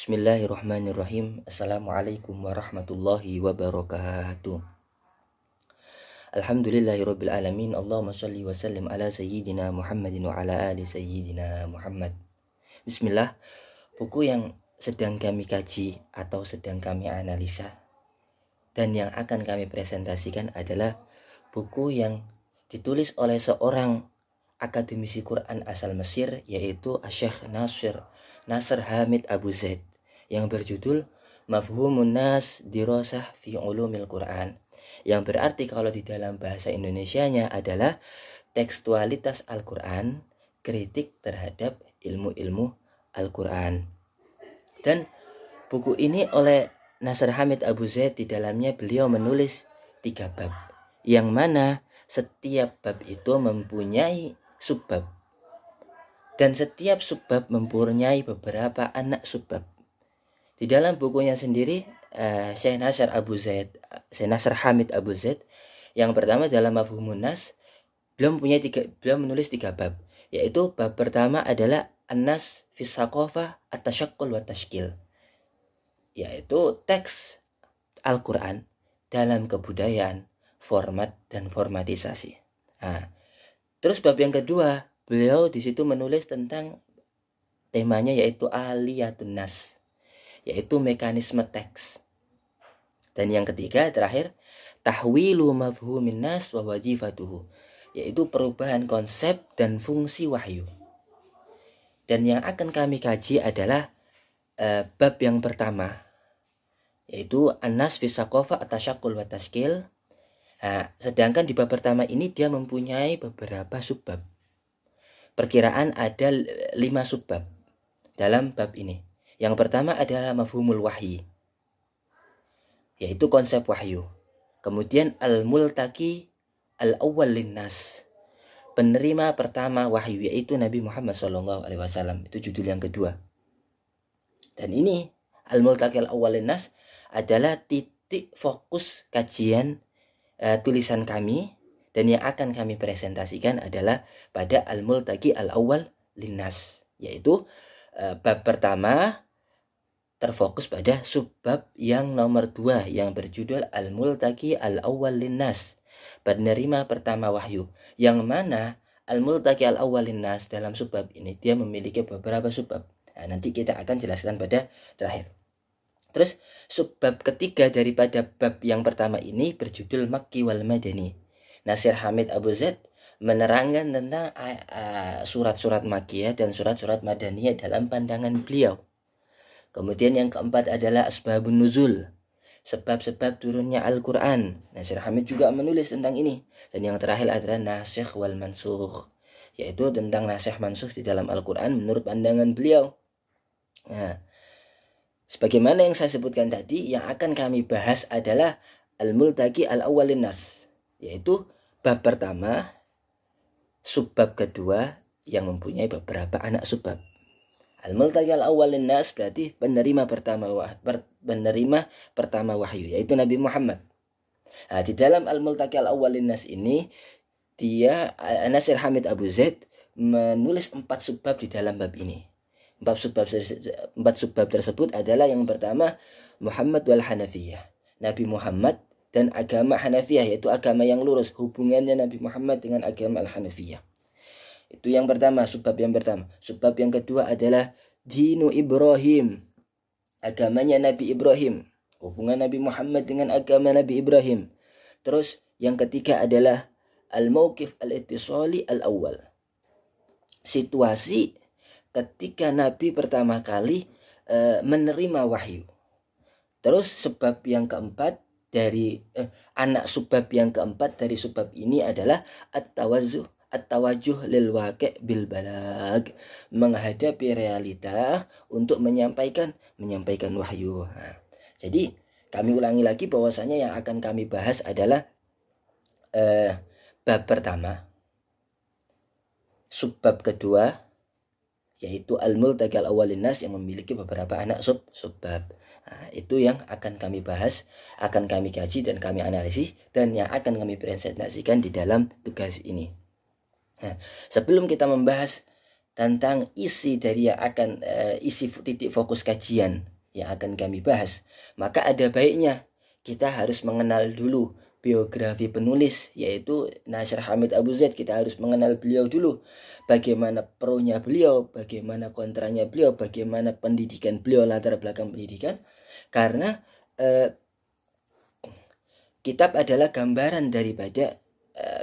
Bismillahirrahmanirrahim. Assalamualaikum warahmatullahi wabarakatuh. Alhamdulillahirabbil alamin. Allahumma shalli wa sallim ala sayyidina Muhammadin wa ala ali sayyidina Muhammad. Bismillah. Buku yang sedang kami kaji atau sedang kami analisa dan yang akan kami presentasikan adalah buku yang ditulis oleh seorang akademisi Quran asal Mesir, yaitu Syekh Nasr Hamid Abu Zaid, yang berjudul Mafhumun Nas Dirasah fi Ulumil Quran, yang berarti kalau di dalam bahasa Indonesianya adalah tekstualitas Al-Quran, kritik terhadap ilmu-ilmu Al-Quran. Dan buku ini oleh Nasr Hamid Abu Zaid, di dalamnya beliau menulis 3 bab, yang mana setiap bab itu mempunyai subbab, dan setiap subbab mempunyai beberapa anak subbab. Di dalam bukunya sendiri, Syekh Nasr Hamid Abu Zaid, yang pertama dalam Mafhumun Nas, beliau menulis 3 bab, yaitu bab pertama adalah An-Nas fi Saqafah At-Tashaqqul wa Tashkil, yaitu teks Al-Quran dalam kebudayaan, format dan formatisasi. Terus bab yang kedua, beliau di situ menulis tentang temanya, yaitu Aliyatun Nas, yaitu mekanisme teks. Dan yang ketiga terakhir, Tahwilu Mafhumin Nas wa Wajifatuhu, yaitu perubahan konsep dan fungsi wahyu. Dan yang akan kami kaji adalah bab yang pertama, yaitu An-Nas fi Saqafah At-Tashaqqul wa Tashkil. Sedangkan di bab pertama ini dia mempunyai beberapa subbab. Perkiraan ada 5 subbab dalam bab ini. Yang pertama adalah Mafhumul Wahyi, yaitu konsep wahyu. Kemudian Al-Multaqi Al-Awwal Linnas, penerima pertama wahyu, yaitu Nabi Muhammad SAW. Itu judul yang kedua. Dan ini Al-Multaqi Al-Awwal Linnas adalah titik fokus kajian tulisan kami, dan yang akan kami presentasikan adalah pada Al-Multaqi Al-Awwal Linnas, yaitu bab pertama terfokus pada subbab yang nomor 2 yang berjudul Al-Multaqi Al-Awwal Linnas, penerima pertama wahyu, yang mana Al-Multaqi Al-Awwal Linnas dalam subbab ini dia memiliki beberapa subbab. Nanti kita akan jelaskan pada terakhir. Terus subbab ketiga daripada bab yang pertama ini berjudul Makki wal Madani. Nasr Hamid Abu Zaid menerangkan tentang surat-surat Makkiyah dan surat-surat Madaniyah dalam pandangan beliau. Kemudian yang keempat adalah Asbabun Nuzul, sebab-sebab turunnya Al-Quran. Nasr Hamid juga menulis tentang ini. Dan yang terakhir adalah Nasikh wal Mansukh, yaitu tentang nasikh mansukh di dalam Al-Quran menurut pandangan beliau. Sebagaimana yang saya sebutkan tadi, yang akan kami bahas adalah Al-Multaqi Al-Awwal Linnas, yaitu bab pertama, subbab kedua yang mempunyai beberapa anak subbab. Al-Multaqi Al-Awwal Linnas berarti penerima pertama wahyu, yaitu Nabi Muhammad. Di dalam Al-Multaqi Al-Awwal Linnas ini, Nasr Hamid Abu Zaid menulis 4 subbab di dalam bab ini. 4 subbab tersebut adalah yang pertama Muhammad wal Hanafiyah, Nabi Muhammad dan agama Hanafiyah, yaitu agama yang lurus, hubungannya Nabi Muhammad dengan agama Al-Hanafiyah. Itu yang pertama, subbab yang pertama. Subbab yang kedua adalah Dinu Ibrahim, agamanya Nabi Ibrahim, hubungan Nabi Muhammad dengan agama Nabi Ibrahim. Terus yang ketiga adalah Al-Mawqif Al-Ittisali Al-Awwal, situasi ketika Nabi pertama kali menerima wahyu. Terus sebab yang keempat dari anak subbab yang keempat dari subbab ini adalah At-Tawajjuh lil Waqi' bil Balag, menghadapi realita untuk menyampaikan wahyu. Jadi kami ulangi lagi bahwasanya yang akan kami bahas adalah bab pertama, subbab kedua, yaitu Al-Multaqi Al-Awwal Linnas yang memiliki beberapa anak subbab. Itu yang akan kami bahas, akan kami kaji dan kami analisis, dan yang akan kami presentasikan di dalam tugas ini. Sebelum kita membahas tentang isi dari yang akan isi titik fokus kajian yang akan kami bahas, maka ada baiknya kita harus mengenal dulu biografi penulis, yaitu Nasir Hamid Abu Zaid. Kita harus mengenal beliau dulu, bagaimana pronya beliau, bagaimana kontranya beliau, bagaimana pendidikan beliau, latar belakang pendidikan. Karena kitab adalah gambaran daripada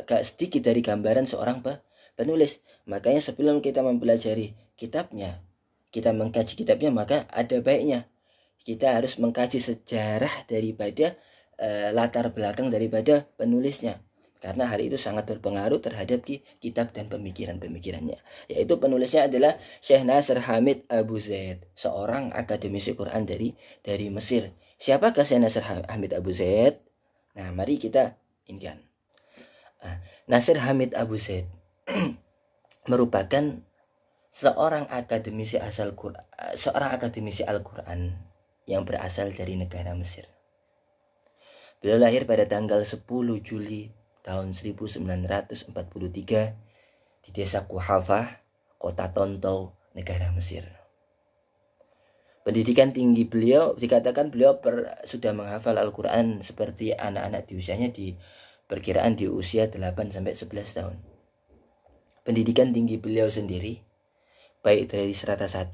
gak sedikit dari gambaran seorang penulis. Makanya sebelum kita mempelajari kitabnya, kita mengkaji kitabnya, maka ada baiknya kita harus mengkaji sejarah daripada latar belakang daripada penulisnya, karena hal itu sangat berpengaruh terhadap kitab dan pemikirannya. Yaitu penulisnya adalah Syekh Nasir Hamid Abu Zaid, seorang akademisi Quran dari Mesir. Siapakah Syekh Nasir Hamid Abu Zaid? Nah, mari kita ingat. Nasir Hamid Abu Zaid merupakan seorang akademisi Al-Quran yang berasal dari negara Mesir. Beliau lahir pada tanggal 10 Juli tahun 1943 di desa Kuhafah, kota Tontou, negara Mesir. Pendidikan tinggi beliau, dikatakan beliau sudah menghafal Al-Quran seperti anak-anak di usianya, di perkiraan di usia 8-11 tahun. Pendidikan tinggi beliau sendiri, baik dari strata 1,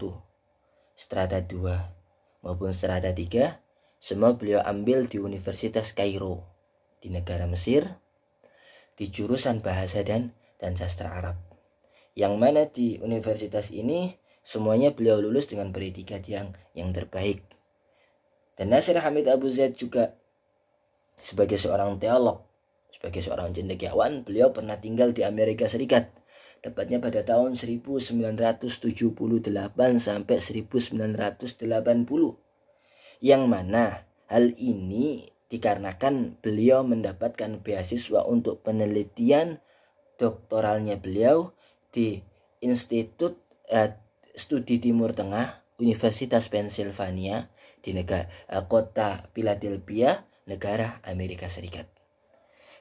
strata 2, maupun strata 3, semua beliau ambil di Universitas Kairo di negara Mesir, di jurusan bahasa dan sastra Arab. Yang mana di universitas ini semuanya beliau lulus dengan predikat yang terbaik. Dan Nasir Hamid Abu Zaid juga sebagai seorang teolog, sebagai seorang cendekiawan, beliau pernah tinggal di Amerika Serikat, tepatnya pada tahun 1978 sampai 1980. Yang mana hal ini dikarenakan beliau mendapatkan beasiswa untuk penelitian doktoralnya beliau di Institut Studi Timur Tengah Universitas Pennsylvania di kota Philadelphia, negara Amerika Serikat.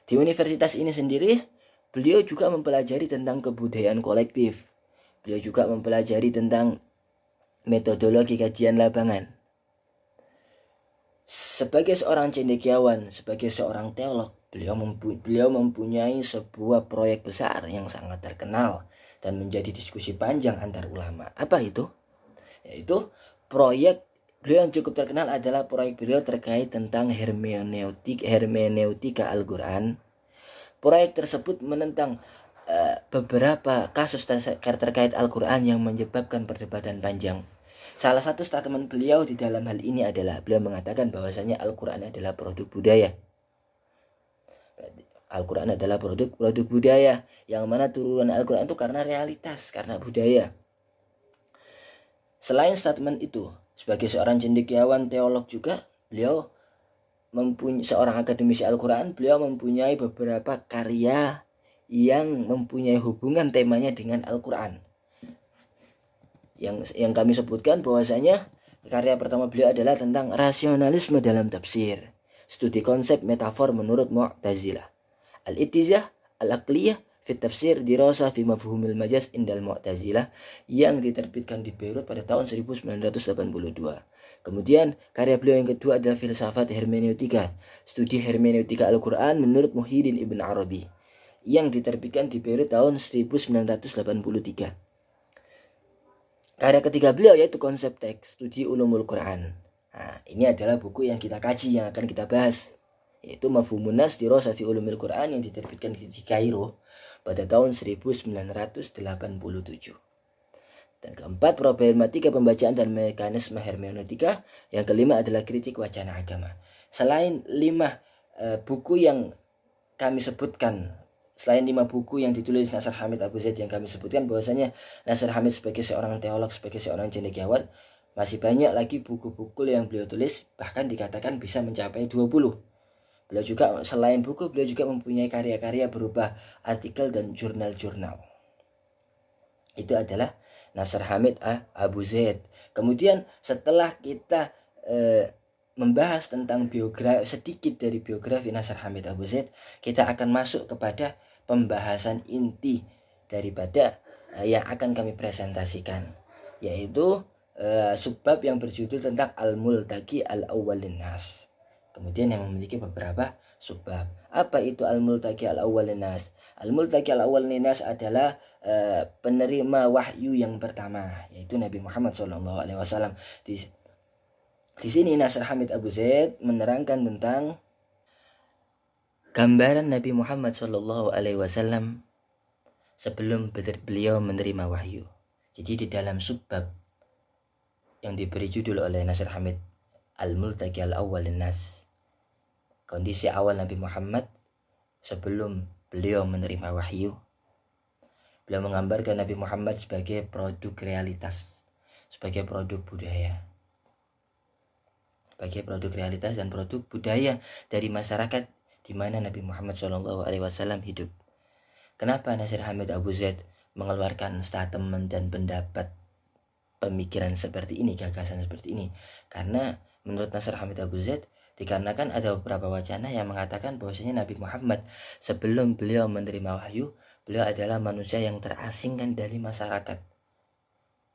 Di universitas ini sendiri beliau juga mempelajari tentang kebudayaan kolektif. Beliau juga mempelajari tentang metodologi kajian lapangan. Sebagai seorang cendekiawan, sebagai seorang teolog, beliau mempunyai sebuah proyek besar yang sangat terkenal dan menjadi diskusi panjang antar ulama. Apa itu? Yaitu proyek beliau yang cukup terkenal adalah proyek beliau terkait tentang hermeneutika Al-Quran. Proyek tersebut menentang beberapa kasus terkait Al-Quran yang menyebabkan perdebatan panjang. Salah satu statement beliau di dalam hal ini adalah beliau mengatakan bahwasanya Al-Quran adalah produk budaya. Al-Quran adalah produk budaya, yang mana turunan Al-Quran itu karena realitas, karena budaya. Selain statement itu, sebagai seorang cendekiawan teolog juga, beliau seorang akademisi Al-Quran, beliau mempunyai beberapa karya yang mempunyai hubungan temanya dengan Al-Quran. Yang kami sebutkan bahwasanya karya pertama beliau adalah tentang rasionalisme dalam tafsir, studi konsep metafor menurut Mu'tazilah, al-ittizah al-aqliyah fi tafsir dirasa fi mafhumil majaz indal Mu'tazilah, yang diterbitkan di Beirut pada tahun 1982. Kemudian karya beliau yang kedua adalah filsafat hermeneutika, studi hermeneutika Al-Quran menurut Muhyiddin Ibn Arabi, yang diterbitkan di Beirut tahun 1983. Karya ketiga beliau yaitu konsep teks, studi ulumul Quran. Nah, ini adalah buku yang kita kaji, yang akan kita bahas, yaitu Mafhumun Nas Dirasah fi Ulumil Quran, yang diterbitkan di Kairo pada tahun 1987. Dan keempat, problematika pembacaan dan mekanisme hermeneutika. Yang kelima adalah kritik wacana agama. Selain 5 buku yang kami sebutkan, selain 5 buku yang ditulis Nasir Hamid Abu Zaid yang kami sebutkan, bahwasanya Nasir Hamid sebagai seorang teolog, sebagai seorang cendekiawan, masih banyak lagi buku-buku yang beliau tulis, bahkan dikatakan bisa mencapai 20. Beliau juga, selain buku, beliau juga mempunyai karya-karya berupa artikel dan jurnal-jurnal. Itu adalah Nasir Hamid Abu Zaid. Kemudian setelah kita membahas tentang sedikit dari biografi Nasir Hamid Abu Zaid, kita akan masuk kepada pembahasan inti daripada yang akan kami presentasikan, yaitu subbab yang berjudul tentang Al-Multaqi Al-Awwal Linnas. Kemudian yang memiliki beberapa subbab. Apa itu Al-Multaqi Al-Awwal Linnas? Al-Multaqi Al-Awwal Linnas adalah penerima wahyu yang pertama, yaitu Nabi Muhammad SAW. Di sini Nasr Hamid Abu Zaid menerangkan tentang gambaran Nabi Muhammad SAW sebelum beliau menerima wahyu. Jadi di dalam subbab yang diberi judul oleh Nasr Hamid Al-Multaqi Al-Awwal Linnas, kondisi awal Nabi Muhammad sebelum beliau menerima wahyu, beliau menggambarkan Nabi Muhammad sebagai produk realitas, sebagai produk budaya, sebagai produk realitas dan produk budaya dari masyarakat di mana Nabi Muhammad SAW hidup. Kenapa Nasr Hamid Abu Zaid mengeluarkan statement dan pendapat pemikiran seperti ini, gagasan seperti ini? Karena menurut Nasr Hamid Abu Zaid, dikarenakan ada beberapa wacana yang mengatakan bahwasanya Nabi Muhammad sebelum beliau menerima wahyu, beliau adalah manusia yang terasingkan dari masyarakat.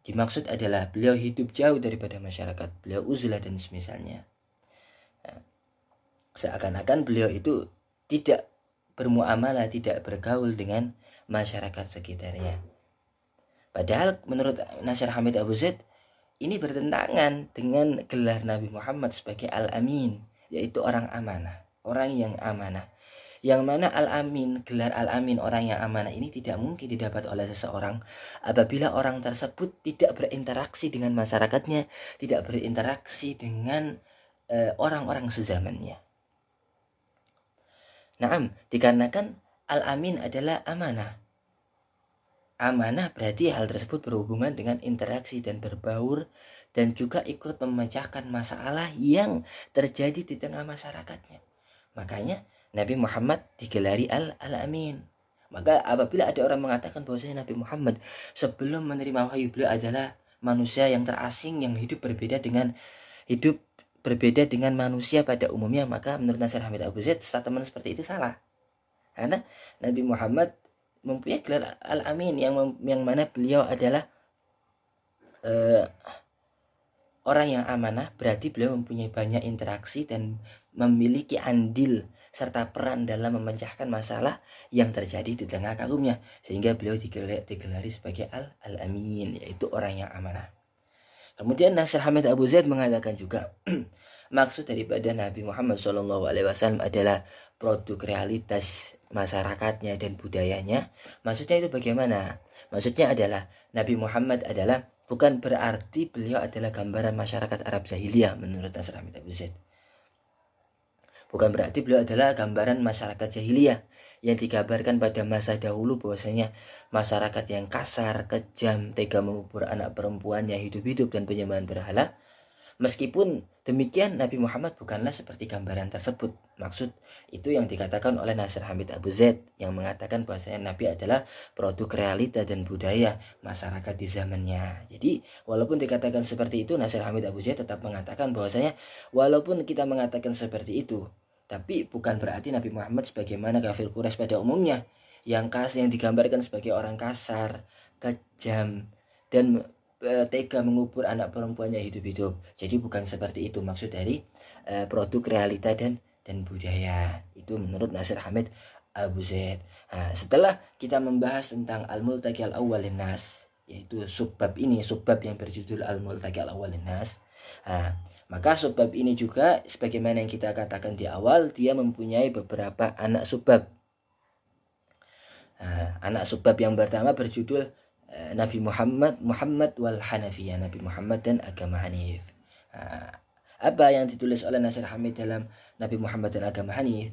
Dimaksud adalah beliau hidup jauh daripada masyarakat, beliau uzlah dan semisalnya. Seakan-akan beliau itu tidak bermuamalah, tidak bergaul dengan masyarakat sekitarnya. Padahal menurut Nasr Hamid Abu Zaid, ini bertentangan dengan gelar Nabi Muhammad sebagai Al-Amin, yaitu orang amanah, orang yang amanah. Yang mana Al-Amin, gelar Al-Amin, orang yang amanah ini tidak mungkin didapat oleh seseorang apabila orang tersebut tidak berinteraksi dengan masyarakatnya, tidak berinteraksi dengan orang-orang sezamannya. Naam, dikarenakan Al-Amin adalah amanah. Amanah berarti hal tersebut berhubungan dengan interaksi dan berbaur dan juga ikut memecahkan masalah yang terjadi di tengah masyarakatnya. Makanya Nabi Muhammad digelari Al-Amin. Maka apabila ada orang mengatakan bahwasanya Nabi Muhammad sebelum menerima wahyu beliau adalah manusia yang terasing, yang hidup berbeda dengan manusia pada umumnya, maka menurut Nasr Hamid Abu Zaid statement seperti itu salah. Karena Nabi Muhammad mempunyai gelar Al-Amin yang mana beliau adalah orang yang amanah, berarti beliau mempunyai banyak interaksi dan memiliki andil serta peran dalam memecahkan masalah yang terjadi di tengah kaumnya, sehingga beliau digelari sebagai Al-Amin, yaitu orang yang amanah. Kemudian Nasr Hamid Abu Zaid mengatakan juga maksud daripada Nabi Muhammad SAW adalah produk realitas masyarakatnya dan budayanya. Maksudnya itu bagaimana? Maksudnya adalah Nabi Muhammad adalah bukan berarti beliau adalah gambaran masyarakat Arab jahiliyah menurut Nasr Hamid Abu Zaid. Bukan berarti beliau adalah gambaran masyarakat jahiliyah yang digambarkan pada masa dahulu bahwasanya masyarakat yang kasar, kejam, tega mengubur anak perempuannya hidup-hidup dan penyembahan berhala. Meskipun demikian, Nabi Muhammad bukanlah seperti gambaran tersebut. Maksud itu yang dikatakan oleh Nasr Hamid Abu Zaid yang mengatakan bahwasanya Nabi adalah produk realita dan budaya masyarakat di zamannya. Jadi walaupun dikatakan seperti itu, Nasr Hamid Abu Zaid tetap mengatakan bahwasanya walaupun kita mengatakan seperti itu, tapi bukan berarti Nabi Muhammad sebagaimana kafir Quraisy pada umumnya yang digambarkan sebagai orang kasar, kejam, dan tega mengubur anak perempuannya hidup-hidup. Jadi bukan seperti itu maksud dari produk realita dan budaya. Itu menurut Nasr Hamid Abu Zaid. Nah, setelah kita membahas tentang Al-Multaqi Al-Awwal Linnas, yaitu subbab yang berjudul Al-Multaqi Al-Awwal Linnas, maka subbab ini juga sebagaimana yang kita katakan di awal, dia mempunyai beberapa anak subbab. Anak subbab yang pertama berjudul Nabi Muhammad wal Hanafiyah, Nabi Muhammad dan agama Hanif. Apa yang ditulis oleh Nasr Hamid dalam Nabi Muhammad dan agama Hanif?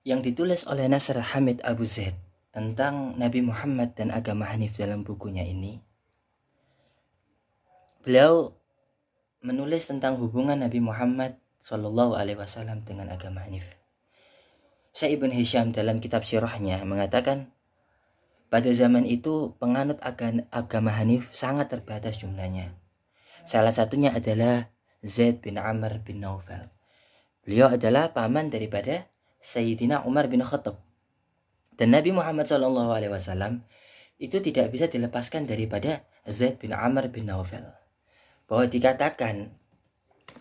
Yang ditulis oleh Nasr Hamid Abu Zaid tentang Nabi Muhammad dan agama Hanif dalam bukunya ini, beliau menulis tentang hubungan Nabi Muhammad SAW dengan agama Hanif. Syekh Ibn Hisham dalam kitab sirahnya mengatakan, pada zaman itu penganut agama Hanif sangat terbatas jumlahnya. Salah satunya adalah Zaid bin Amr bin Naufal. Beliau adalah paman daripada Sayyidina Umar bin Khattab. Dan Nabi Muhammad SAW itu tidak bisa dilepaskan daripada Zaid bin Amr bin Naufal. Bahwa dikatakan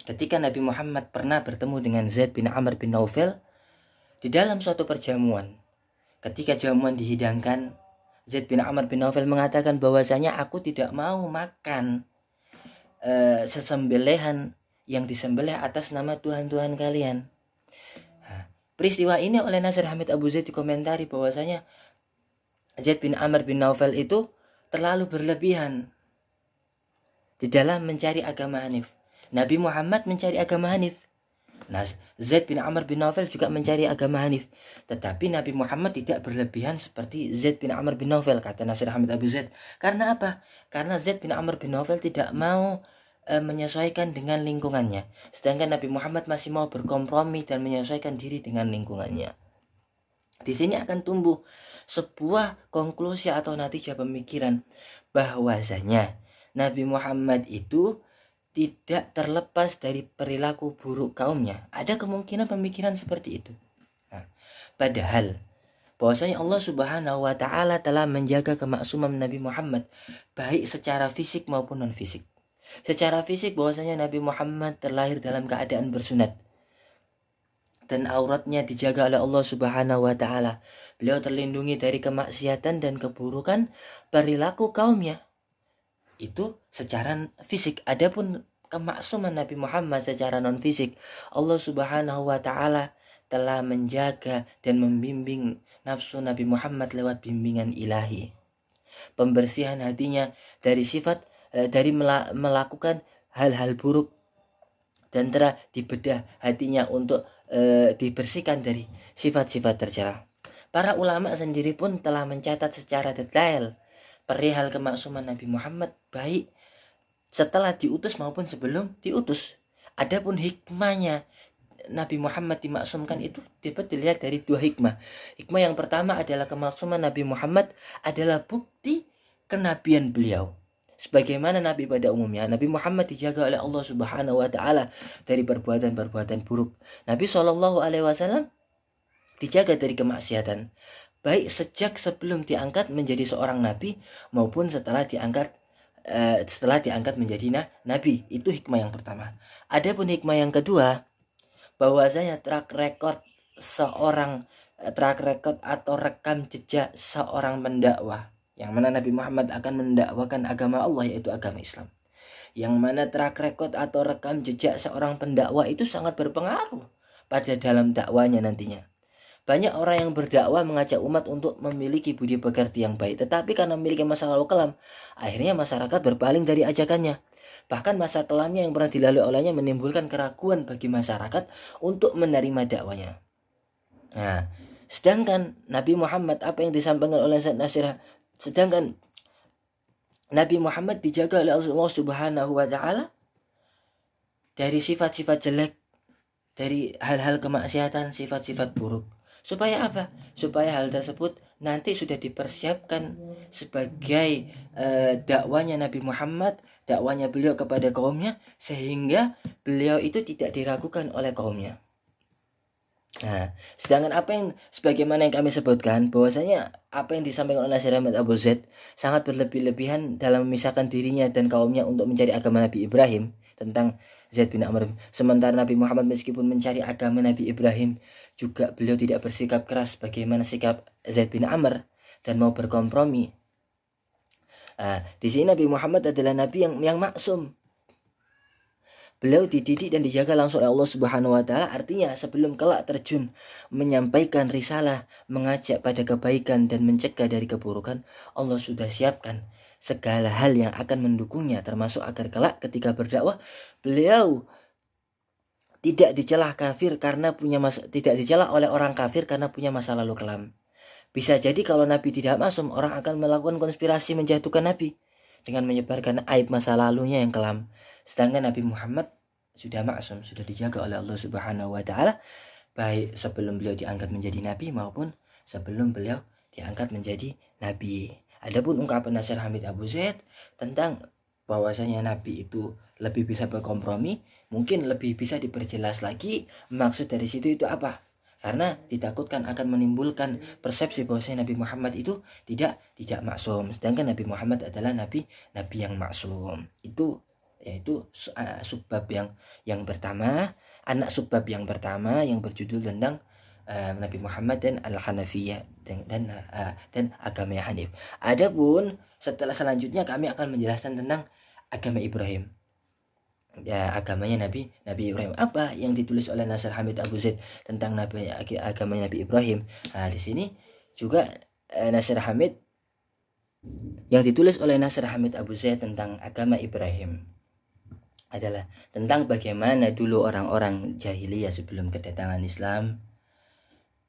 ketika Nabi Muhammad pernah bertemu dengan Zaid bin Amr bin Naufal di dalam suatu perjamuan. Ketika jamuan dihidangkan, Zaid bin Amr bin Naufal mengatakan bahwasanya aku tidak mau makan sesembelihan yang disembelih atas nama Tuhan-Tuhan kalian. Peristiwa ini oleh Nasir Hamid Abu Zaid dikomentari bahwasanya Zaid bin Amr bin Naufal itu terlalu berlebihan di dalam mencari agama Hanif. Nabi Muhammad mencari agama Hanif. Nah, Zaid bin Amr bin Naufal juga mencari agama Hanif. Tetapi Nabi Muhammad tidak berlebihan seperti Zaid bin Amr bin Naufal, kata Nasir Hamid Abu Zaid. Karena apa? Karena Zaid bin Amr bin Naufal tidak mau menyesuaikan dengan lingkungannya. Sedangkan Nabi Muhammad masih mau berkompromi dan menyesuaikan diri dengan lingkungannya. Di sini akan tumbuh sebuah konklusi atau natijah pemikiran bahwasanya Nabi Muhammad itu tidak terlepas dari perilaku buruk kaumnya. Ada kemungkinan pemikiran seperti itu. Nah, padahal bahwasanya Allah Subhanahu wa taala telah menjaga kemaksuman Nabi Muhammad baik secara fisik maupun non fisik. Secara fisik bahwasanya Nabi Muhammad terlahir dalam keadaan bersunat dan auratnya dijaga oleh Allah Subhanahu wa taala. Beliau terlindungi dari kemaksiatan dan keburukan perilaku kaumnya. Itu secara fisik. Adapun kemaksuman Nabi Muhammad secara non fisik, Allah Subhanahu wa taala telah menjaga dan membimbing nafsu Nabi Muhammad lewat bimbingan ilahi. Pembersihan hatinya dari sifat dari melakukan hal-hal buruk dan telah dibedah hatinya untuk dibersihkan dari sifat-sifat tercela. Para ulama sendiri pun telah mencatat secara detail perihal kemaksuman Nabi Muhammad baik setelah diutus maupun sebelum diutus. Adapun hikmahnya Nabi Muhammad dimaksumkan itu dapat dilihat dari dua hikmah. Hikmah yang pertama adalah kemaksuman Nabi Muhammad adalah bukti kenabian beliau. Sebagaimana Nabi pada umumnya, Nabi Muhammad dijaga oleh Allah Subhanahu wa taala dari perbuatan-perbuatan buruk. Nabi SAW dijaga dari kemaksiatan, baik sejak sebelum diangkat menjadi seorang nabi maupun setelah diangkat menjadi nabi. Itu hikmah yang pertama. Adapun hikmah yang kedua, bahwasanya track record atau rekam jejak seorang pendakwah, yang mana Nabi Muhammad akan mendakwakan agama Allah, yaitu agama Islam. Yang mana track record atau rekam jejak seorang pendakwah itu sangat berpengaruh pada dalam dakwanya nantinya. Banyak orang yang berdakwah mengajak umat untuk memiliki budi pekerti yang baik, tetapi karena memiliki masa lalu kelam, akhirnya masyarakat berpaling dari ajakannya. Bahkan masa kelamnya yang pernah dilalui olehnya menimbulkan keraguan bagi masyarakat untuk menerima dakwanya. Nah, sedangkan Nabi Muhammad, apa yang disampaikan oleh Said Nasir, sedangkan Nabi Muhammad dijaga oleh Allah Subhanahu wa taala dari sifat-sifat jelek, dari hal-hal kemaksiatan, sifat-sifat buruk. Supaya apa? Supaya hal tersebut nanti sudah dipersiapkan sebagai dakwanya Nabi Muhammad, dakwanya beliau kepada kaumnya, sehingga beliau itu tidak diragukan oleh kaumnya. Nah, sedangkan apa yang sebagaimana yang kami sebutkan, bahwasanya apa yang disampaikan oleh Nasir Ahmad Abu Zaid sangat berlebih-lebihan dalam memisahkan dirinya dan kaumnya untuk mencari agama Nabi Ibrahim tentang Zaid bin Amr. Sementara Nabi Muhammad meskipun mencari agama Nabi Ibrahim, juga beliau tidak bersikap keras bagaimana sikap Zaid bin Amr dan mau berkompromi. Di sini Nabi Muhammad adalah Nabi yang maksum. Beliau dididik dan dijaga langsung oleh Allah Subhanahu wa taala, artinya sebelum kelak terjun menyampaikan risalah, mengajak pada kebaikan dan mencegah dari keburukan, Allah sudah siapkan segala hal yang akan mendukungnya, termasuk agar kelak ketika berdakwah beliau tidak dicela kafir karena tidak dicela oleh orang kafir karena punya masa lalu kelam. Bisa jadi kalau Nabi tidak maksum, orang akan melakukan konspirasi menjatuhkan Nabi dengan menyebarkan aib masa lalunya yang kelam. Sedangkan Nabi Muhammad sudah maksum, sudah dijaga oleh Allah Subhanahu wa taala baik sebelum beliau diangkat menjadi nabi maupun sebelum beliau diangkat menjadi nabi. Adapun ungkapan Nasir Hamid Abu Zaid tentang bahwasanya nabi itu lebih bisa berkompromi, mungkin lebih bisa diperjelas lagi maksud dari situ itu apa. karena ditakutkan akan menimbulkan persepsi bahwa Nabi Muhammad itu tidak maksum, sedangkan Nabi Muhammad adalah nabi yang maksum. Itu yaitu subbab yang pertama, anak subbab yang pertama yang berjudul tentang Nabi Muhammad dan Al-Hanafiyah dan agama Hanif. Adapun selanjutnya kami akan menjelaskan tentang agama Ibrahim. Ya, agamanya Nabi Ibrahim. Apa yang ditulis oleh Nasir Hamid Abu Zaid tentang agamanya Nabi Ibrahim? Nah, di sini juga Nasir Hamid yang ditulis oleh Nasir Hamid Abu Zaid tentang agama Ibrahim adalah tentang bagaimana dulu orang-orang jahiliyah sebelum kedatangan Islam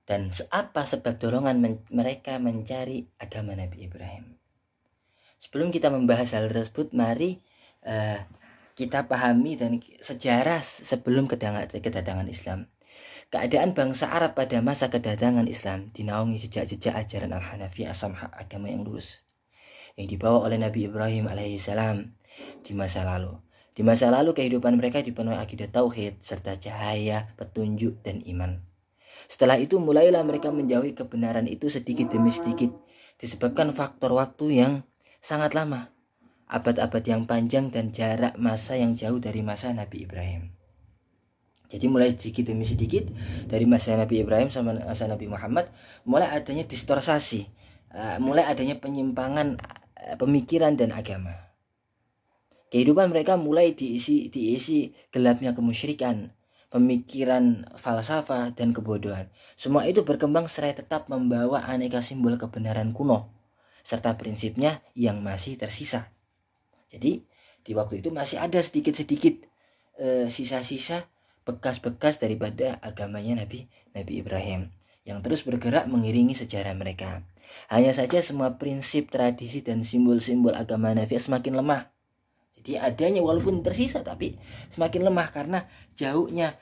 dan apa sebab dorongan mereka mencari agama Nabi Ibrahim. Sebelum kita membahas hal tersebut, mari kita pahami dan sejarah sebelum kedatangan Islam. Keadaan bangsa Arab pada masa kedatangan Islam dinaungi jejak-jejak ajaran Al-Hanafi as-Samha, agama yang lurus, yang dibawa oleh Nabi Ibrahim alaihissalam di masa lalu. Di masa lalu kehidupan mereka dipenuhi akidah tauhid serta cahaya, petunjuk dan iman. Setelah itu mulailah mereka menjauhi kebenaran itu sedikit demi sedikit disebabkan faktor waktu yang sangat lama, abad-abad yang panjang dan jarak masa yang jauh dari masa Nabi Ibrahim. Jadi mulai sedikit demi sedikit dari masa Nabi Ibrahim sama masa Nabi Muhammad mulai adanya distorsasi, mulai adanya penyimpangan pemikiran dan agama. Kehidupan mereka mulai diisi gelapnya kemusyrikan, pemikiran falsafah dan kebodohan. Semua itu berkembang seraya tetap membawa aneka simbol kebenaran kuno serta prinsipnya yang masih tersisa. Jadi di waktu itu masih ada sedikit-sedikit sisa-sisa bekas-bekas daripada agamanya Nabi Ibrahim yang terus bergerak mengiringi sejarah mereka. Hanya saja semua prinsip, tradisi dan simbol-simbol agama Nabi semakin lemah. Jadi adanya walaupun tersisa tapi semakin lemah karena jauhnya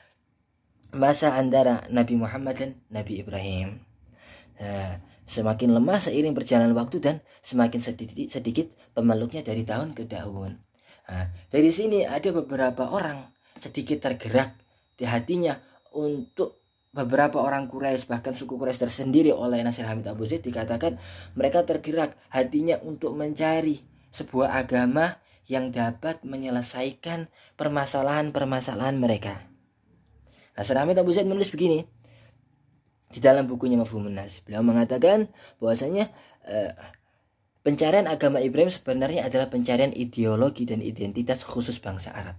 masa antara Nabi Muhammad dan Nabi Ibrahim. Semakin lemah seiring berjalan waktu dan semakin sedikit pemeluknya dari tahun ke tahun. Dari sini ada beberapa orang sedikit tergerak di hatinya untuk beberapa orang Quraisy, bahkan suku Quraisy tersendiri oleh Nasir Hamid Abu Zaid dikatakan mereka tergerak hatinya untuk mencari sebuah agama yang dapat menyelesaikan permasalahan-permasalahan mereka. Nasir Hamid Abu Zaid menulis begini di dalam bukunya Mafhumun Nas. Beliau mengatakan bahwasanya pencarian agama Ibrahim sebenarnya adalah pencarian ideologi dan identitas khusus bangsa Arab,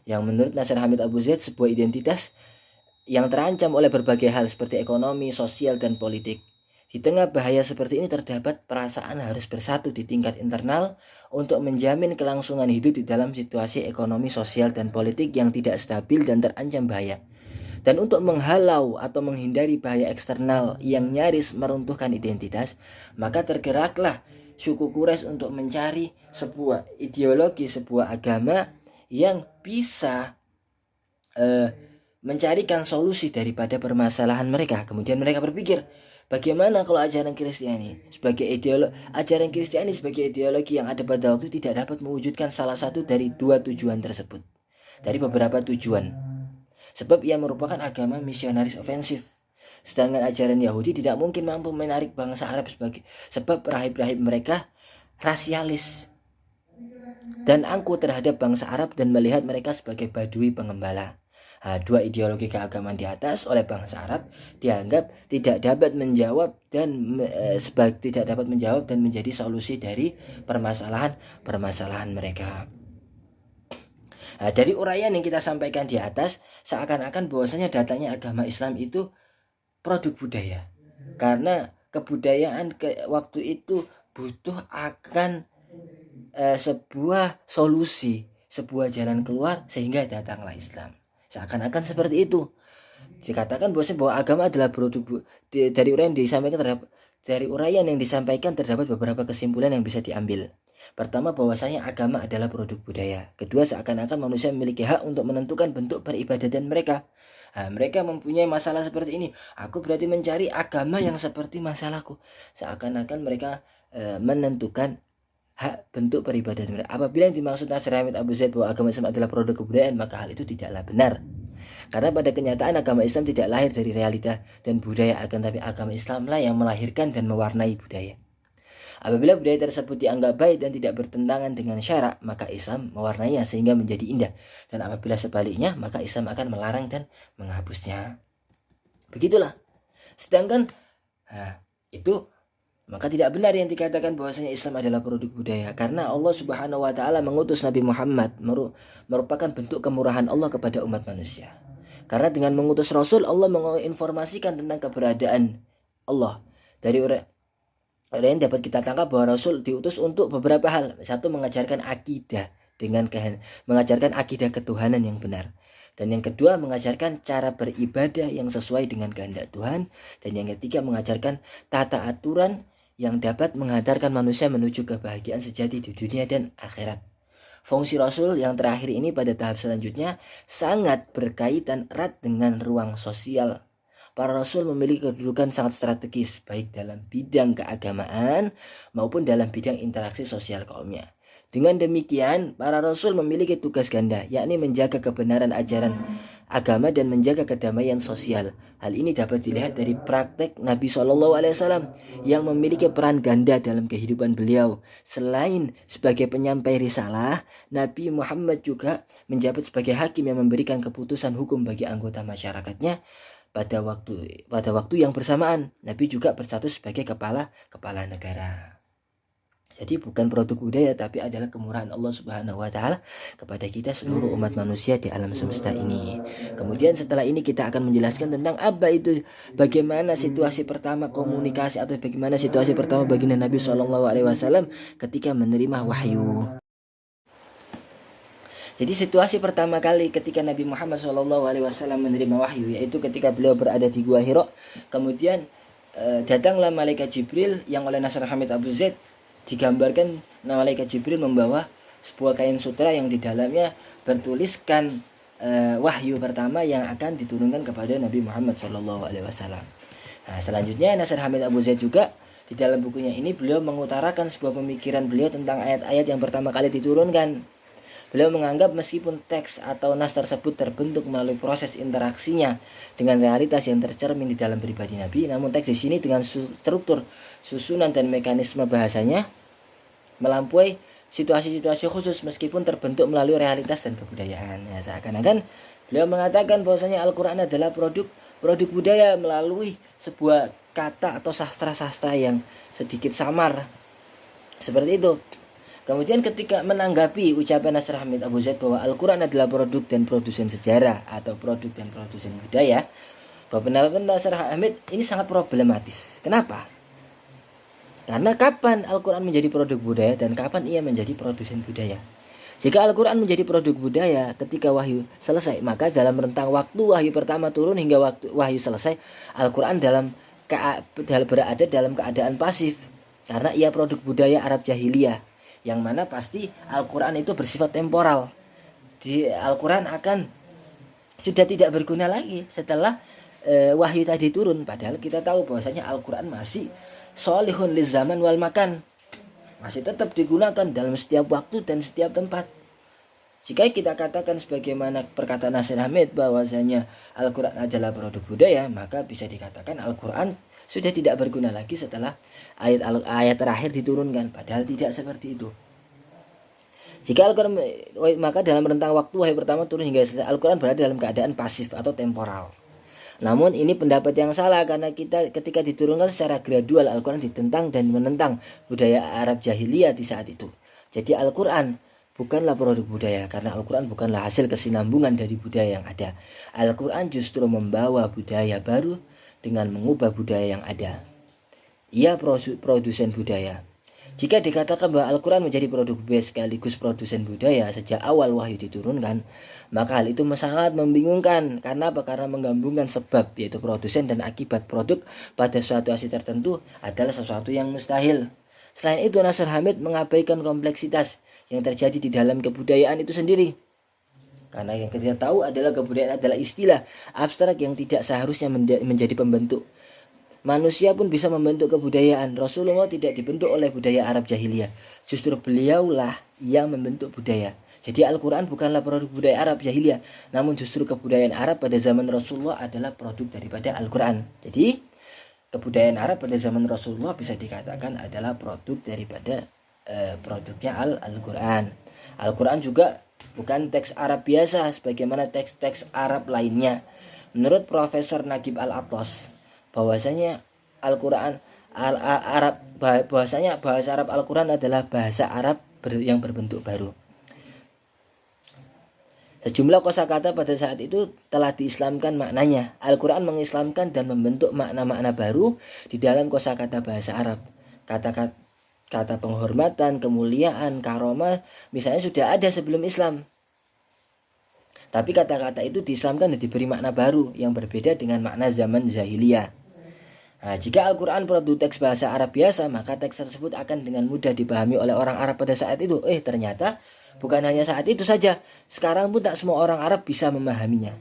yang menurut Nasir Hamid Abu Zaid sebuah identitas yang terancam oleh berbagai hal seperti ekonomi, sosial, dan politik. Di tengah bahaya seperti ini terdapat perasaan harus bersatu di tingkat internal untuk menjamin kelangsungan hidup di dalam situasi ekonomi, sosial, dan politik yang tidak stabil dan terancam bahaya. Dan untuk menghalau atau menghindari bahaya eksternal yang nyaris meruntuhkan identitas, maka tergeraklah suku Quraisy untuk mencari sebuah ideologi, sebuah agama yang bisa mencarikan solusi daripada permasalahan mereka. Kemudian mereka berpikir, bagaimana kalau ajaran Kristiani sebagai ideologi yang ada pada waktu tidak dapat mewujudkan salah satu dari dua tujuan tersebut, dari beberapa tujuan. Sebab ia merupakan agama misionaris ofensif. Sedangkan ajaran Yahudi tidak mungkin mampu menarik bangsa Arab sebab rahib-rahib mereka rasialis dan angkuh terhadap bangsa Arab dan melihat mereka sebagai badui pengembala. Dua ideologi keagamaan di atas oleh bangsa Arab dianggap tidak dapat menjawab dan menjadi solusi dari permasalahan mereka. Dari uraian yang kita sampaikan di atas, seakan-akan bahwasanya datangnya agama Islam itu produk budaya, karena kebudayaan waktu itu butuh akan sebuah solusi, sebuah jalan keluar, sehingga datanglah Islam. Seakan-akan seperti itu. Dikatakan bahwa agama adalah produk. Dari uraian yang disampaikan terdapat beberapa kesimpulan yang bisa diambil. Pertama, bahwasanya agama adalah produk budaya. Kedua, seakan-akan manusia memiliki hak untuk menentukan bentuk peribadatan mereka. Mereka mempunyai masalah seperti ini. Aku berarti mencari agama yang seperti masalahku. Seakan-akan mereka menentukan hak bentuk peribadatan mereka. Apabila yang dimaksud Nasir Hamid Abu Zaid bahwa agama Islam adalah produk kebudayaan, maka hal itu tidaklah benar. Karena pada kenyataan agama Islam tidak lahir dari realita dan budaya, akan tapi agama Islamlah yang melahirkan dan mewarnai budaya. Apabila budaya tersebut dianggap baik dan tidak bertentangan dengan syarak, maka Islam mewarnainya sehingga menjadi indah. Dan apabila sebaliknya, maka Islam akan melarang dan menghapusnya. Begitulah. Sedangkan itu maka tidak benar yang dikatakan bahwasanya Islam adalah produk budaya, karena Allah Subhanahu wa taala mengutus Nabi Muhammad merupakan bentuk kemurahan Allah kepada umat manusia. Karena dengan mengutus Rasul, Allah menginformasikan tentang keberadaan Allah. Dari orang dapat kita tangkap bahwa Rasul diutus untuk beberapa hal. Satu, mengajarkan akidah mengajarkan akidah ketuhanan yang benar. Dan yang kedua, mengajarkan cara beribadah yang sesuai dengan kehendak Tuhan. Dan yang ketiga, mengajarkan tata aturan yang dapat menghantarkan manusia menuju kebahagiaan sejati di dunia dan akhirat. Fungsi Rasul yang terakhir ini pada tahap selanjutnya sangat berkaitan erat dengan ruang sosial. Para Rasul memiliki kedudukan sangat strategis baik dalam bidang keagamaan maupun dalam bidang interaksi sosial kaumnya. Dengan demikian, para Rasul memiliki tugas ganda, yakni menjaga kebenaran ajaran agama dan menjaga kedamaian sosial. Hal ini dapat dilihat dari praktek Nabi SAW yang memiliki peran ganda dalam kehidupan beliau. Selain sebagai penyampai risalah, Nabi Muhammad juga menjabat sebagai hakim yang memberikan keputusan hukum bagi anggota masyarakatnya. Pada waktu yang bersamaan, Nabi juga berstatus sebagai kepala negara. Jadi bukan produk budaya, tapi adalah kemurahan Allah Subhanahu wa taala kepada kita seluruh umat manusia di alam semesta ini. Kemudian setelah ini kita akan menjelaskan tentang apa itu, bagaimana situasi pertama komunikasi atau bagaimana situasi pertama baginda Nabi SAW ketika menerima wahyu. Jadi situasi pertama kali ketika Nabi Muhammad SAW menerima wahyu, yaitu ketika beliau berada di Gua Hira. Kemudian datanglah malaikat Jibril yang oleh Nasr Hamid Abu Zaid digambarkan malaikat Jibril membawa sebuah kain sutra yang di dalamnya bertuliskan wahyu pertama yang akan diturunkan kepada Nabi Muhammad SAW. Nah, selanjutnya Nasr Hamid Abu Zaid juga di dalam bukunya ini beliau mengutarakan sebuah pemikiran beliau tentang ayat-ayat yang pertama kali diturunkan. Beliau menganggap meskipun teks atau nas tersebut terbentuk melalui proses interaksinya dengan realitas yang tercermin di dalam pribadi Nabi, namun teks di sini dengan struktur, susunan dan mekanisme bahasanya melampaui situasi-situasi khusus meskipun terbentuk melalui realitas dan kebudayaan. Ya, seakan-akan beliau mengatakan bahwasanya Al-Quran adalah produk budaya melalui sebuah kata atau sastra-sastra yang sedikit samar. Seperti itu. Kemudian ketika menanggapi ucapan Nasr Hamid Abu Zaid bahwa Al-Quran adalah produk dan produsen sejarah atau produk dan produsen budaya, bahwa pendapat Nasr Hamid ini sangat problematis. Kenapa? Karena kapan Al-Quran menjadi produk budaya dan kapan ia menjadi produsen budaya? Jika Al-Quran menjadi produk budaya ketika wahyu selesai, maka dalam rentang waktu wahyu pertama turun hingga waktu wahyu selesai, Al-Quran berada dalam keadaan pasif. Karena ia produk budaya Arab Jahiliyah, yang mana pasti Al-Quran itu bersifat temporal. Di Al-Quran akan sudah tidak berguna lagi setelah wahyu tadi turun. Padahal kita tahu bahwasanya Al-Quran masih sholihun liz zaman wal makan, masih tetap digunakan dalam setiap waktu dan setiap tempat. Jika kita katakan sebagaimana perkataan Nasr Hamid bahwasanya Al-Quran adalah produk budaya, maka bisa dikatakan Al-Quran sudah tidak berguna lagi setelah ayat terakhir diturunkan. Padahal tidak seperti itu. Jika Al-Quran, maka dalam rentang waktu wahyu pertama turun hingga selesai, Al-Quran berada dalam keadaan pasif atau temporal. Namun ini pendapat yang salah, karena ketika diturunkan secara gradual, Al-Quran ditentang dan menentang budaya Arab Jahiliyah di saat itu. Jadi Al-Quran bukanlah produk budaya, karena Al-Quran bukanlah hasil kesinambungan dari budaya yang ada. Al-Quran justru membawa budaya baru dengan mengubah budaya yang ada. Ia produsen budaya. Jika dikatakan bahwa Al-Quran menjadi produk budaya sekaligus produsen budaya sejak awal wahyu diturunkan, maka hal itu sangat membingungkan. Karena apa? Karena menggabungkan sebab, yaitu produsen dan akibat produk pada suatu situasi tertentu adalah sesuatu yang mustahil. Selain itu, Nasr Hamid mengabaikan kompleksitas yang terjadi di dalam kebudayaan itu sendiri. Karena yang kita tahu adalah kebudayaan adalah istilah abstrak yang tidak seharusnya menjadi pembentuk. Manusia pun bisa membentuk kebudayaan. Rasulullah tidak dibentuk oleh budaya Arab Jahiliyah. Justru beliaulah yang membentuk budaya. Jadi Al-Quran bukanlah produk budaya Arab jahiliyah, namun justru kebudayaan Arab pada zaman Rasulullah adalah produk daripada Al-Quran. Jadi kebudayaan Arab pada zaman Rasulullah bisa dikatakan adalah produk daripada produknya Al-Quran. Al-Quran juga bukan teks Arab biasa sebagaimana teks-teks Arab lainnya. Menurut Profesor Nagib Al-Attas, bahwasanya Al-Quran Arab, bahwasanya bahasa Arab Al-Quran adalah bahasa Arab yang berbentuk baru. Sejumlah kosakata pada saat itu telah diislamkan maknanya. Al-Quran mengislamkan dan membentuk makna-makna baru di dalam kosakata bahasa Arab. Kata penghormatan, kemuliaan, karomah misalnya sudah ada sebelum Islam. Tapi kata-kata itu diislamkan dan diberi makna baru yang berbeda dengan makna zaman jahiliyah. Nah, jika Al-Quran produk teks bahasa Arab biasa, maka teks tersebut akan dengan mudah dipahami oleh orang Arab pada saat itu. Ternyata bukan hanya saat itu saja, sekarang pun tak semua orang Arab bisa memahaminya.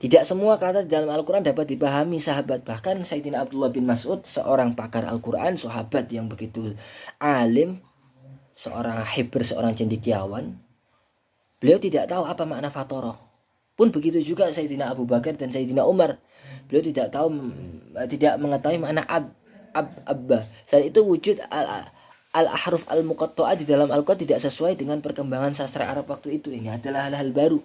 Tidak semua kata di dalam Al-Quran dapat dipahami sahabat. Bahkan Sayyidina Abdullah bin Mas'ud, seorang pakar Al-Quran, sahabat yang begitu alim, seorang hiber, seorang cendekiawan, beliau tidak tahu apa makna fatoroh. Pun begitu juga Sayyidina Abu Bakar dan Sayyidina Umar, beliau tidak mengetahui makna abba. Saat itu wujud al-ahruf al-muqatta'ah di dalam Al-Quran tidak sesuai dengan perkembangan sastra Arab waktu itu. Ini adalah hal-hal baru,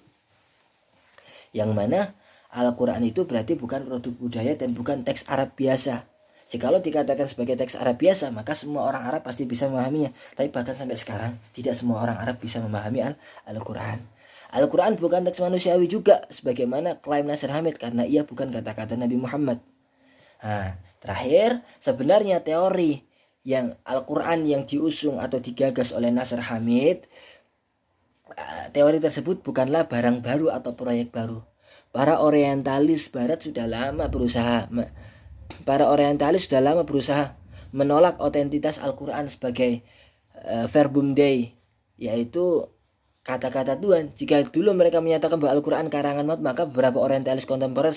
yang mana Al-Quran itu berarti bukan produk budaya dan bukan teks Arab biasa. Jikalau dikatakan sebagai teks Arab biasa, maka semua orang Arab pasti bisa memahaminya. Tapi bahkan sampai sekarang tidak semua orang Arab bisa memahami Al-Quran. Al-Quran bukan teks manusiawi juga sebagaimana klaim Nasir Hamid, karena ia bukan kata-kata Nabi Muhammad. Terakhir, sebenarnya teori yang Al-Quran yang diusung atau digagas oleh Nasir Hamid, teori tersebut bukanlah barang baru atau proyek baru. Para orientalis barat sudah lama berusaha menolak otentitas Al-Quran sebagai verbum Dei, yaitu kata-kata Tuhan. Jika dulu mereka menyatakan bahwa Al-Quran karangan Maut, maka beberapa orientalis kontemporer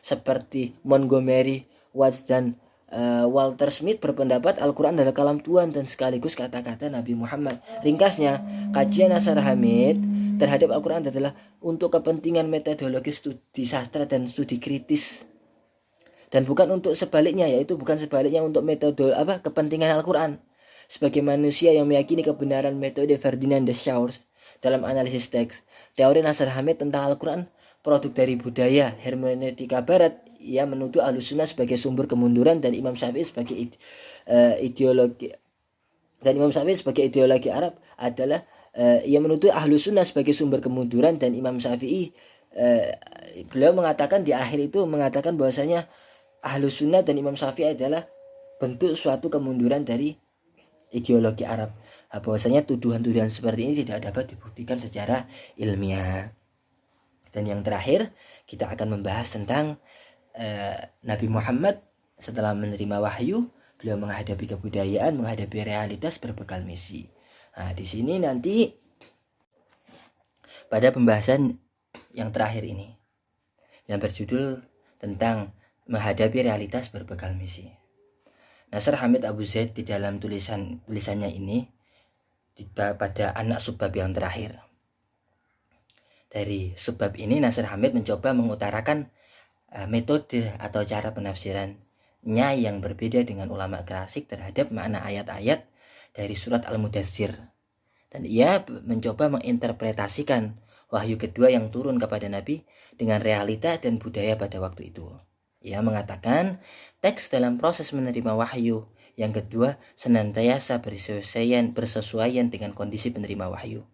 seperti Montgomery Watts dan Walter Smith berpendapat Al-Quran adalah kalam Tuhan dan sekaligus kata-kata Nabi Muhammad. Ringkasnya, kajian Nasir Hamid terhadap Al-Quran adalah untuk kepentingan metodologi studi sastra dan studi kritis, dan bukan untuk sebaliknya, yaitu bukan sebaliknya untuk metode kepentingan Al-Quran. Sebagai manusia yang meyakini kebenaran metode Ferdinand de Saussure dalam analisis teks, teori Nasir Hamid tentang Al-Quran produk dari budaya hermeneutika Barat, ia menuduh Ahlus-Sunnah sebagai sumber kemunduran dan Imam Syafi'i sebagai ideologi Arab adalah ia menuduh Ahlus-Sunnah sebagai sumber kemunduran dan Imam Syafi'i. Beliau mengatakan di akhir itu mengatakan bahwasanya Ahlus-Sunnah dan Imam Syafi'i adalah bentuk suatu kemunduran dari ideologi Arab. Bahwasanya tuduhan-tuduhan seperti ini tidak dapat dibuktikan secara ilmiah. Dan yang terakhir, kita akan membahas tentang Nabi Muhammad setelah menerima wahyu, beliau menghadapi kebudayaan, menghadapi realitas berbekal misi. Di sini nanti pada pembahasan yang terakhir ini, yang berjudul tentang menghadapi realitas berbekal misi. Nasir Hamid Abu Zaid di dalam tulisannya ini pada anak subbab yang terakhir. Dari subbab ini Nasir Hamid mencoba mengutarakan metode atau cara penafsirannya yang berbeda dengan ulama klasik terhadap makna ayat-ayat dari surat Al-Mudaththir. Dan ia mencoba menginterpretasikan wahyu kedua yang turun kepada Nabi dengan realita dan budaya pada waktu itu. Ia mengatakan teks dalam proses menerima wahyu yang kedua senantiasa bersesuaian dengan kondisi penerima wahyu,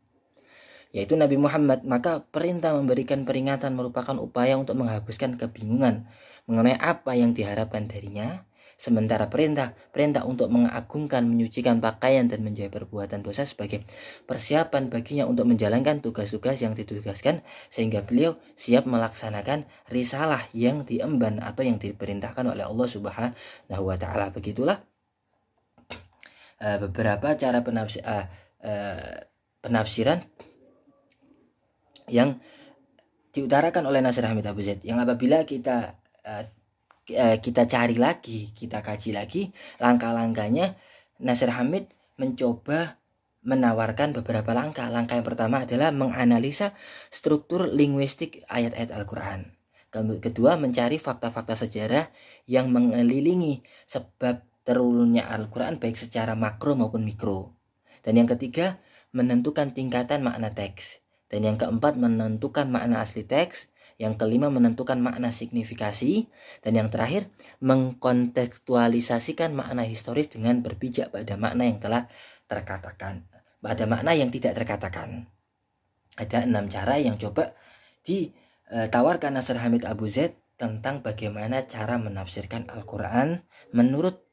yaitu Nabi Muhammad. Maka perintah memberikan peringatan merupakan upaya untuk menghapuskan kebingungan mengenai apa yang diharapkan darinya, sementara perintah untuk mengagungkan, menyucikan pakaian dan menjauhi perbuatan dosa sebagai persiapan baginya untuk menjalankan tugas-tugas yang ditugaskan, sehingga beliau siap melaksanakan risalah yang diemban atau yang diperintahkan oleh Allah Subhanahu wa Ta'ala. Begitulah beberapa cara penafsiran yang diutarakan oleh Nasir Hamid Abu Zaid, yang apabila kita cari lagi, kita kaji lagi langkah-langkahnya, Nasir Hamid mencoba menawarkan beberapa langkah. Langkah yang pertama adalah menganalisa struktur linguistik ayat-ayat Al-Quran. Kedua, mencari fakta-fakta sejarah yang mengelilingi sebab terulunnya Al-Quran baik secara makro maupun mikro. Dan yang ketiga, menentukan tingkatan makna teks. Dan yang keempat, menentukan makna asli teks. Yang kelima, menentukan makna signifikasi. Dan yang terakhir, mengkontekstualisasikan makna historis dengan berpijak pada makna yang telah terkatakan, pada makna yang tidak terkatakan. Ada 6 cara yang coba ditawarkan Nasr Hamid Abu Zaid tentang bagaimana cara menafsirkan Al-Quran menurut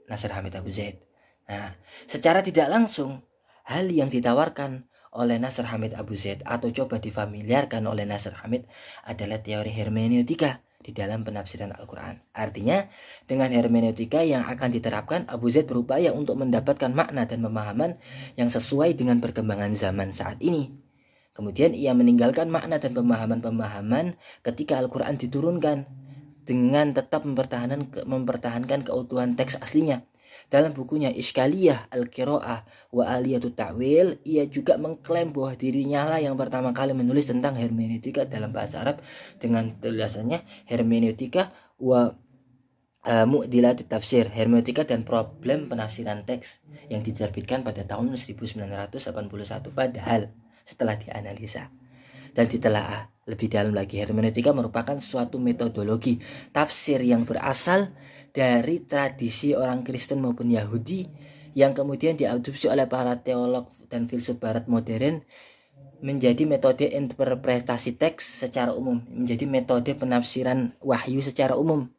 Nasr Hamid Abu Zaid. Nah, secara tidak langsung, hal yang ditawarkan oleh Nasr Hamid Abu Zaid atau coba difamiliarkan oleh Nasr Hamid adalah teori hermeneutika di dalam penafsiran Al-Quran. Artinya, dengan hermeneutika yang akan diterapkan, Abu Zaid berupaya untuk mendapatkan makna dan pemahaman yang sesuai dengan perkembangan zaman saat ini. Kemudian ia meninggalkan makna dan pemahaman-pemahaman ketika Al-Quran diturunkan dengan tetap mempertahankan keutuhan teks aslinya. Dalam bukunya Iskaliyah Al-Qira'ah wa Aliyatut Ta'wil, ia juga mengklaim bahwa dirinya lah yang pertama kali menulis tentang hermeneutika dalam bahasa Arab dengan tulisannya Hermeneutika wa Mu'dilatut Tafsir, hermeneutika dan problem penafsiran teks, yang diterbitkan pada tahun 1981. Padahal setelah dianalisa dan ditelaah lebih dalam lagi, hermeneutika merupakan suatu metodologi tafsir yang berasal dari tradisi orang Kristen maupun Yahudi yang kemudian diadopsi oleh para teolog dan filsuf barat modern menjadi metode interpretasi teks secara umum, menjadi metode penafsiran wahyu secara umum.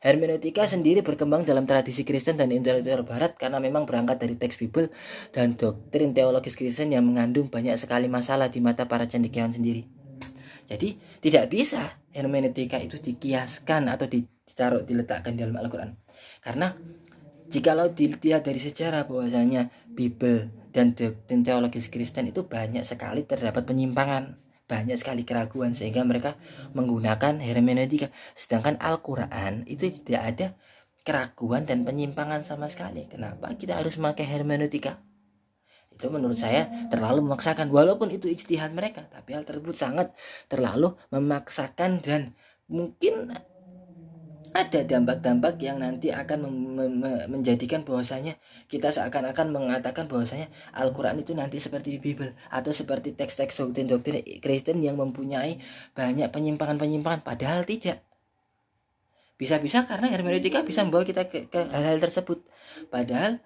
Hermeneutika sendiri berkembang dalam tradisi Kristen dan intelektual barat karena memang berangkat dari teks Bible dan doktrin teologis Kristen yang mengandung banyak sekali masalah di mata para cendekiawan sendiri. Jadi tidak bisa hermeneutika itu dikiaskan atau diletakkan dalam Al-Quran. Karena jikalau dilihat dari sejarah bahwasanya Bible dan doktrin teologis Kristen itu banyak sekali terdapat penyimpangan, banyak sekali keraguan, sehingga mereka menggunakan hermeneutika. Sedangkan Al-Quran itu tidak ada keraguan dan penyimpangan sama sekali. Kenapa kita harus memakai hermeneutika? Itu menurut saya terlalu memaksakan, walaupun itu ijtihad mereka, tapi hal tersebut sangat terlalu memaksakan dan mungkin ada dampak-dampak yang nanti akan menjadikan bahwasanya kita seakan-akan mengatakan bahwasanya Al-Quran itu nanti seperti Bible atau seperti teks-teks doktrin-doktrin Kristen yang mempunyai banyak penyimpangan-penyimpangan, padahal tidak. Bisa-bisa karena hermeneutika bisa membawa kita ke hal-hal tersebut, padahal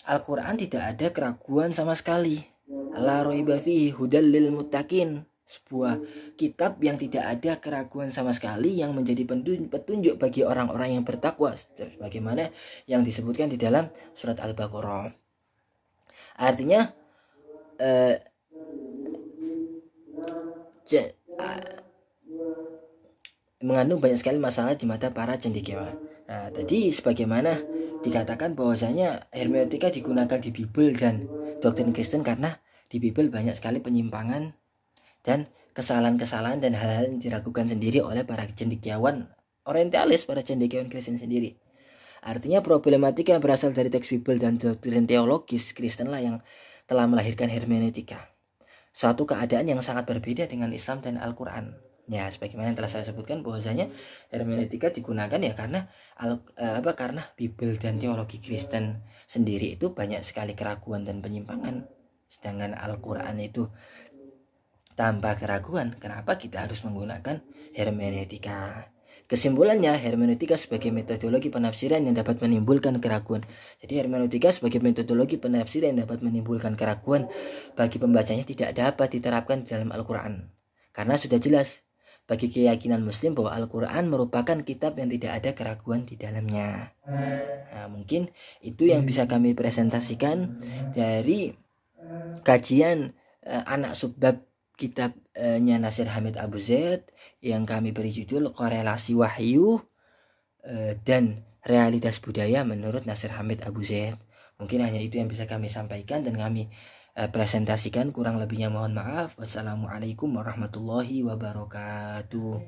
Al-Quran tidak ada keraguan sama sekali. La raiba fihi hudal lil muttaqin, sebuah kitab yang tidak ada keraguan sama sekali, yang menjadi petunjuk bagi orang-orang yang bertakwa, sebagaimana yang disebutkan di dalam surat Al-Baqarah. Artinya mengandung banyak sekali masalah di mata para cendekiawan. Nah, tadi sebagaimana dikatakan bahwasanya hermeneutika digunakan di Bible dan doktrin Kristen karena di Bible banyak sekali penyimpangan dan kesalahan-kesalahan dan hal-hal yang diragukan sendiri oleh para cendekiawan orientalis, para cendekiawan Kristen sendiri. Artinya problematika yang berasal dari teks Bible dan doktrin teologis Kristen lah yang telah melahirkan hermeneutika. Suatu keadaan yang sangat berbeda dengan Islam dan Al-Quran. Ya, sebagaimana yang telah saya sebutkan bahwasanya hermeneutika digunakan ya karena karena Bible dan teologi Kristen sendiri itu banyak sekali keraguan dan penyimpangan. Sedangkan Al-Quran itu tanpa keraguan. Kenapa kita harus menggunakan hermeneutika? Kesimpulannya, hermeneutika sebagai metodologi penafsiran yang dapat menimbulkan keraguan. Jadi hermeneutika sebagai metodologi penafsiran yang dapat menimbulkan keraguan bagi pembacanya tidak dapat diterapkan dalam Al-Quran. Karena sudah jelas bagi keyakinan Muslim bahwa Al-Quran merupakan kitab yang tidak ada keraguan di dalamnya. Nah, mungkin itu yang bisa kami presentasikan dari kajian anak subbab kitabnya Nasr Hamid Abu Zaid yang kami beri judul Korelasi Wahyu dan Realitas Budaya menurut Nasr Hamid Abu Zaid. Mungkin hanya itu yang bisa kami sampaikan dan kami presentasikan. Kurang lebihnya mohon maaf. Wassalamualaikum warahmatullahi wabarakatuh.